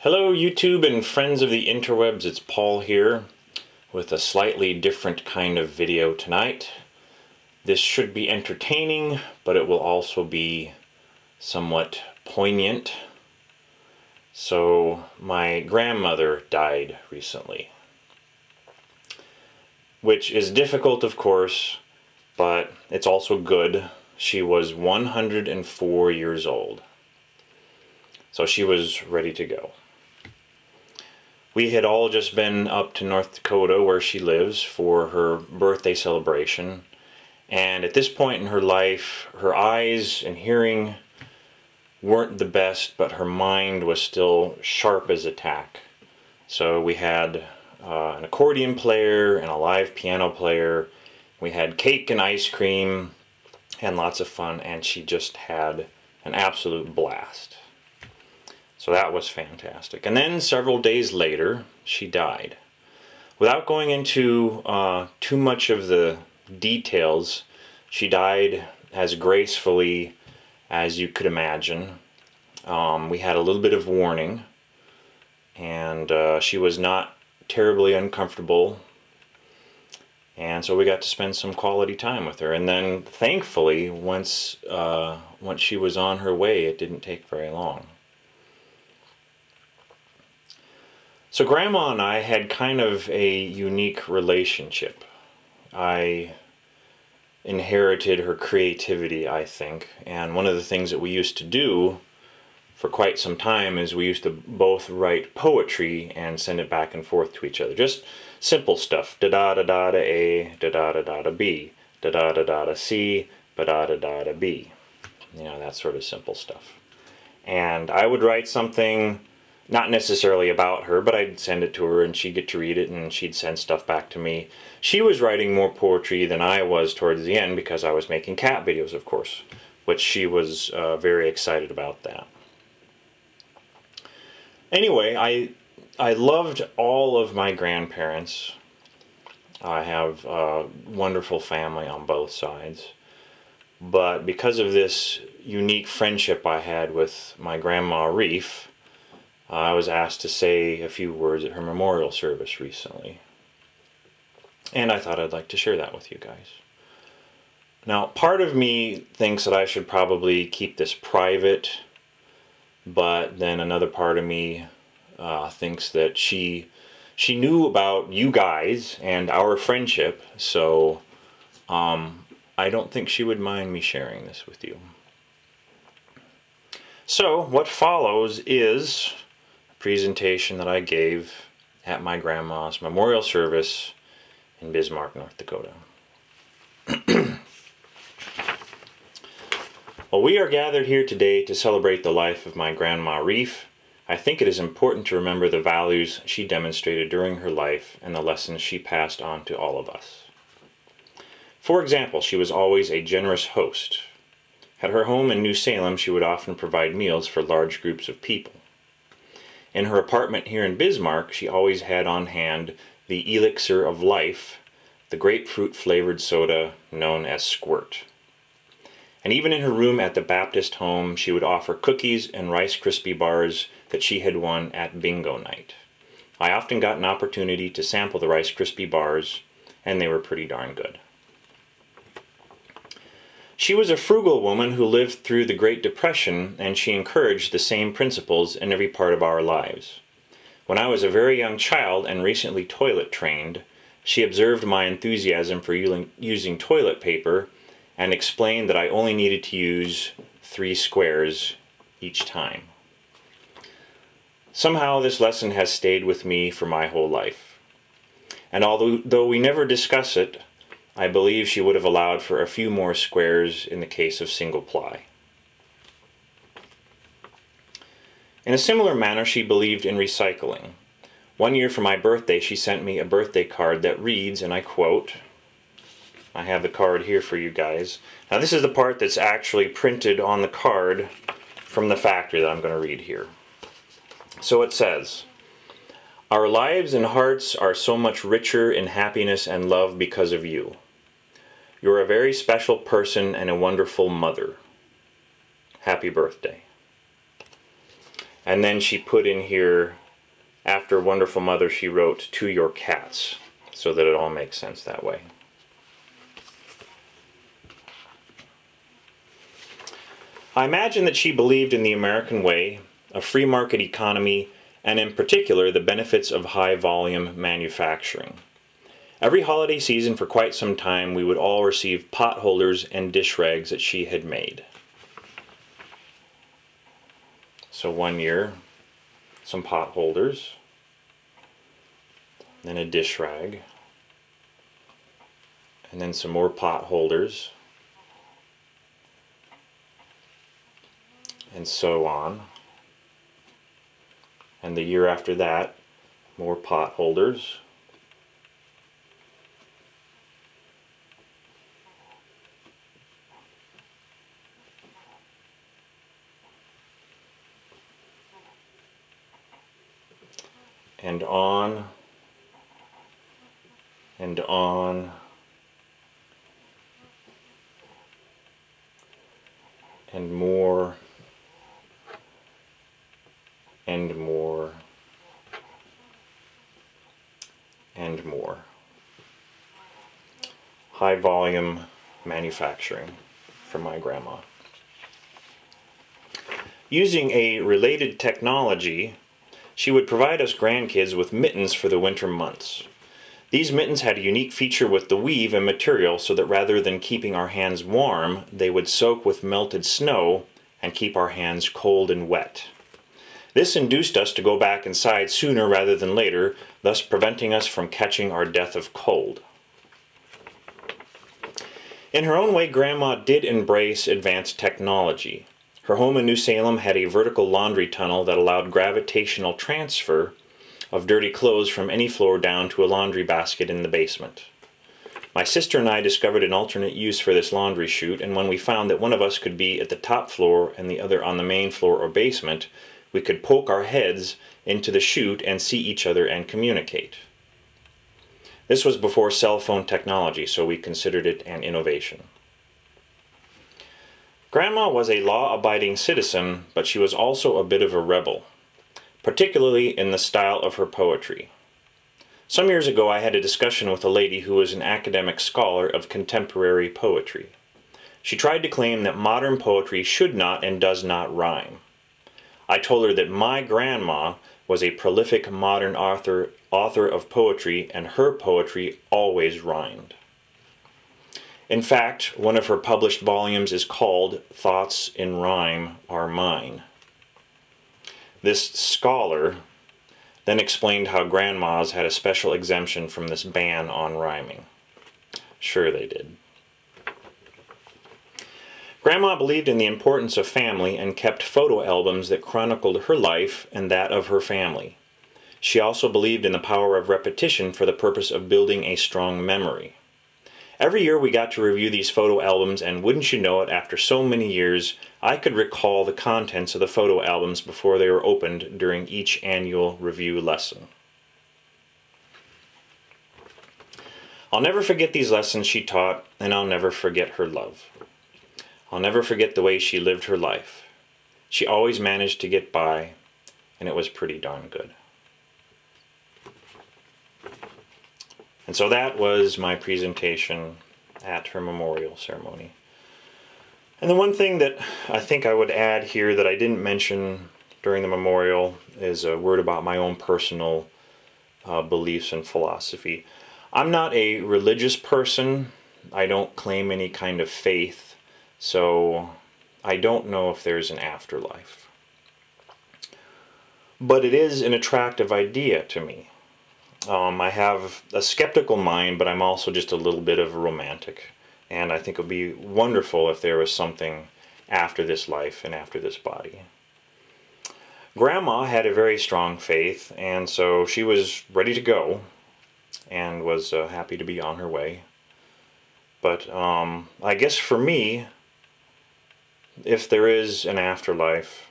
Hello YouTube and friends of the interwebs, it's Paul here with a slightly different kind of video tonight. This should be entertaining, but it will also be somewhat poignant. So, my grandmother died recently, which is difficult of course, but it's also good. She was 104 years old, so she was ready to go. We had all just been up to North Dakota where she lives for her birthday celebration, and at this point in her life, her eyes and hearing weren't the best, but her mind was still sharp as a tack. So we had an accordion player and a live piano player. We had cake and ice cream and lots of fun, and she just had an absolute blast. So that was fantastic. And then several days later, she died. Without going into too much of the details, she died as gracefully as you could imagine. We had a little bit of warning, and she was not terribly uncomfortable. And so we got to spend some quality time with her. And then, thankfully, once she was on her way, it didn't take very long. So Grandma and I had kind of a unique relationship. I inherited her creativity, I think, and one of the things that we used to do for quite some time is we used to both write poetry and send it back and forth to each other. Just simple stuff. Da-da-da-da-da A, da-da-da-da-da B, da-da-da-da-da C, ba-da-da-da-da B. You know, that sort of simple stuff. And I would write something not necessarily about her, but I'd send it to her and she'd get to read it and she'd send stuff back to me. She was writing more poetry than I was towards the end because I was making cat videos, of course, which she was very excited about that. Anyway, I loved all of my grandparents. I have a wonderful family on both sides. But because of this unique friendship I had with my Grandma Reif, I was asked to say a few words at her memorial service recently. And I thought I'd like to share that with you guys. Now, part of me thinks that I should probably keep this private, but then another part of me thinks that she knew about you guys and our friendship, so I don't think she would mind me sharing this with you. So, what follows is presentation that I gave at my grandma's memorial service in Bismarck, North Dakota. While we are gathered here today to celebrate the life of my Grandma Reif, I think it is important to remember the values she demonstrated during her life and the lessons she passed on to all of us. For example, she was always a generous host. At her home in New Salem, she would often provide meals for large groups of people. In her apartment here in Bismarck, she always had on hand the elixir of life, the grapefruit-flavored soda known as Squirt. And even in her room at the Baptist home, she would offer cookies and Rice Krispie bars that she had won at bingo night. I often got an opportunity to sample the Rice Krispie bars, and they were pretty darn good. She was a frugal woman who lived through the Great Depression, and she encouraged the same principles in every part of our lives. When I was a very young child and recently toilet trained, she observed my enthusiasm for using toilet paper and explained that I only needed to use 3 squares each time. Somehow this lesson has stayed with me for my whole life. And although we never discuss it, I believe she would have allowed for a few more squares in the case of single ply. In a similar manner, she believed in recycling. One year for my birthday, she sent me a birthday card that reads, and I quote, I have the card here for you guys. Now this is the part that's actually printed on the card from the factory that I'm going to read here. So it says, "Our lives and hearts are so much richer in happiness and love because of you. You're a very special person and a wonderful mother. Happy birthday." And then she put in here, after Wonderful Mother, she wrote, "To your cats," so that it all makes sense that way. I imagine that she believed in the American way, a free market economy, and in particular the benefits of high volume manufacturing. Every holiday season for quite some time we would all receive pot holders and dish rags that she had made. So one year, some pot holders, then a dish rag, and then some more pot holders, and so on. And the year after that, more pot holders, and on and on and more and more and more. High volume manufacturing from my grandma. Using a related technology, she would provide us grandkids with mittens for the winter months. These mittens had a unique feature with the weave and material, so that rather than keeping our hands warm, they would soak with melted snow and keep our hands cold and wet. This induced us to go back inside sooner rather than later, thus preventing us from catching our death of cold. In her own way, Grandma did embrace advanced technology. Her home in New Salem had a vertical laundry tunnel that allowed gravitational transfer of dirty clothes from any floor down to a laundry basket in the basement. My sister and I discovered an alternate use for this laundry chute, and when we found that one of us could be at the top floor and the other on the main floor or basement, we could poke our heads into the chute and see each other and communicate. This was before cell phone technology, so we considered it an innovation. Grandma was a law-abiding citizen, but she was also a bit of a rebel, particularly in the style of her poetry. Some years ago I had a discussion with a lady who was an academic scholar of contemporary poetry. She tried to claim that modern poetry should not and does not rhyme. I told her that my grandma was a prolific modern author of poetry, and her poetry always rhymed. In fact, one of her published volumes is called "Thoughts in Rhyme Are Mine." This scholar then explained how grandmas had a special exemption from this ban on rhyming. Sure they did. Grandma believed in the importance of family and kept photo albums that chronicled her life and that of her family. She also believed in the power of repetition for the purpose of building a strong memory. Every year we got to review these photo albums, and wouldn't you know it, after so many years, I could recall the contents of the photo albums before they were opened during each annual review lesson. I'll never forget these lessons she taught, and I'll never forget her love. I'll never forget the way she lived her life. She always managed to get by, and it was pretty darn good. And so that was my presentation at her memorial ceremony. And the one thing that I think I would add here that I didn't mention during the memorial is a word about my own personal beliefs and philosophy. I'm not a religious person. I don't claim any kind of faith, so I don't know if there's an afterlife. But it is an attractive idea to me. I have a skeptical mind, but I'm also just a little bit of a romantic. And I think it would be wonderful if there was something after this life and after this body. Grandma had a very strong faith, and so she was ready to go and was happy to be on her way. But I guess for me, if there is an afterlife,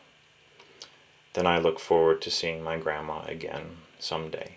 then I look forward to seeing my grandma again someday.